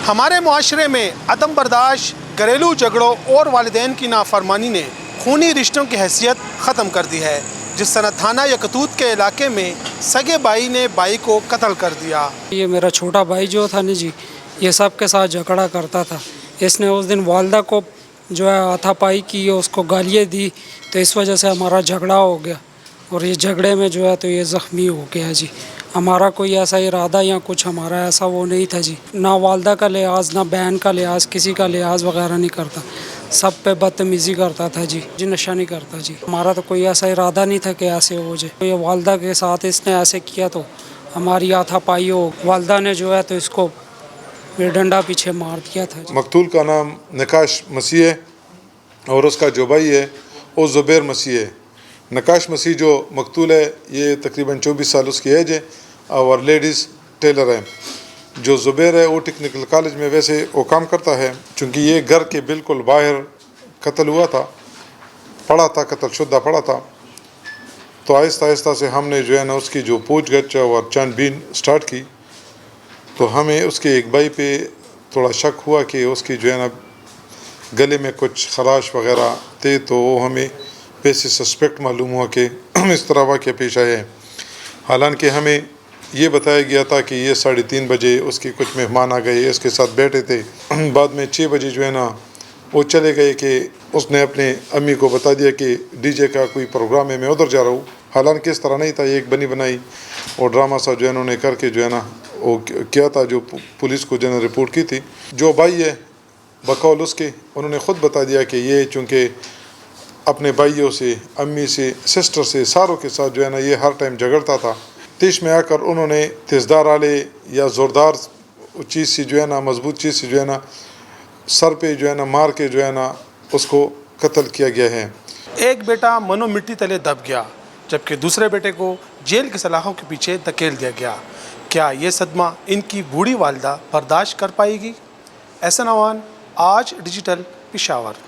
ہمارے معاشرے میں عدم برداشت، گھریلو جھگڑوں اور والدین کی نافرمانی نے خونی رشتوں کی حیثیت ختم کر دی ہے، جس طرح تھانہ یکتوت کے علاقے میں سگے بھائی نے بھائی کو قتل کر دیا۔ یہ میرا چھوٹا بھائی جو تھا نا جی، یہ سب کے ساتھ جھگڑا کرتا تھا۔ اس نے اس دن والدہ کو جو ہے ہاتھا پائی کی، اس کو گالیاں دی، تو اس وجہ سے ہمارا جھگڑا ہو گیا، اور یہ جھگڑے میں جو ہے تو یہ زخمی ہو گیا جی۔ ہمارا کوئی ایسا ارادہ یا کچھ ہمارا ایسا وہ نہیں تھا جی، نہ والدہ کا لحاظ، نہ بہن کا لحاظ، کسی کا لحاظ وغیرہ نہیں کرتا، سب پہ بدتمیزی کرتا تھا جی، نشہ نہیں کرتا جی۔ ہمارا تو کوئی ایسا ارادہ نہیں تھا کہ ایسے ہو جائے، یہ والدہ کے ساتھ اس نے ایسے کیا تو ہماری ہاتھا پائی ہو، والدہ نے جو ہے تو اس کو ڈنڈا پیچھے مار دیا تھا جی۔ مقتول کا نام نکاش مسیح ہے اور اس کا جو بھائی ہے وہ زبیر مسیح ہے۔ نکاش مسیح جو مقتول ہے یہ تقریباً 24 سال اس کی ایج ہے اور لیڈیز ٹیلر ہے۔ جو زبیر ہے وہ ٹیکنیکل کالج میں ویسے وہ کام کرتا ہے، چونکہ یہ گھر کے بالکل باہر قتل ہوا تھا، پڑا تھا، قتل شدہ پڑا تھا۔ تو آہستہ آہستہ سے ہم نے جو ہے نا اس کی جو پوچھ گچھ اور چھان بین سٹارٹ کی، تو ہمیں اس کے ایک بھائی پہ تھوڑا شک ہوا کہ اس کی جو ہے نا گلے میں کچھ خراش وغیرہ تھے، تو وہ ہمیں پیسے سسپیکٹ معلوم ہوا کہ اس طرح واقعہ پیش آئے ہیں۔ حالانکہ ہمیں یہ بتایا گیا تھا کہ یہ 3:30 بجے اس کے کچھ مہمان آ گئے، اس کے ساتھ بیٹھے تھے۔ بعد میں 6 بجے جو ہے نا وہ چلے گئے کہ اس نے اپنے امی کو بتا دیا کہ ڈی جے کا کوئی پروگرام ہے، میں ادھر جا رہا ہوں۔ حالانکہ اس طرح نہیں تھا، یہ ایک بنی بنائی اور ڈرامہ سا جو ہے انہوں نے کر کے جو ہے نا وہ کیا تھا، جو پولیس کو جو ہے نا رپورٹ کی تھی۔ جو بھائی ہے بقول اس کے، انہوں نے خود بتا دیا کہ یہ چونکہ اپنے بھائیوں سے، امی سے، سسٹر سے، ساروں کے ساتھ جو ہے نا یہ ہر ٹائم جھگڑتا تھا۔ تیش میں آ کر انہوں نے تیزدار آلے یا زوردار چیز سے جو ہے نا، مضبوط چیز سے جو ہے نا سر پہ جو ہے نا مار کے جو ہے نا اس کو قتل کیا گیا ہے۔ ایک بیٹا منو مٹی تلے دب گیا، جبکہ دوسرے بیٹے کو جیل کی سلاخوں کے پیچھے دھکیل دیا گیا۔ کیا یہ صدمہ ان کی بوڑھی والدہ برداشت کر پائے گی؟ احسن عوان، آج ڈیجیٹل، پشاور۔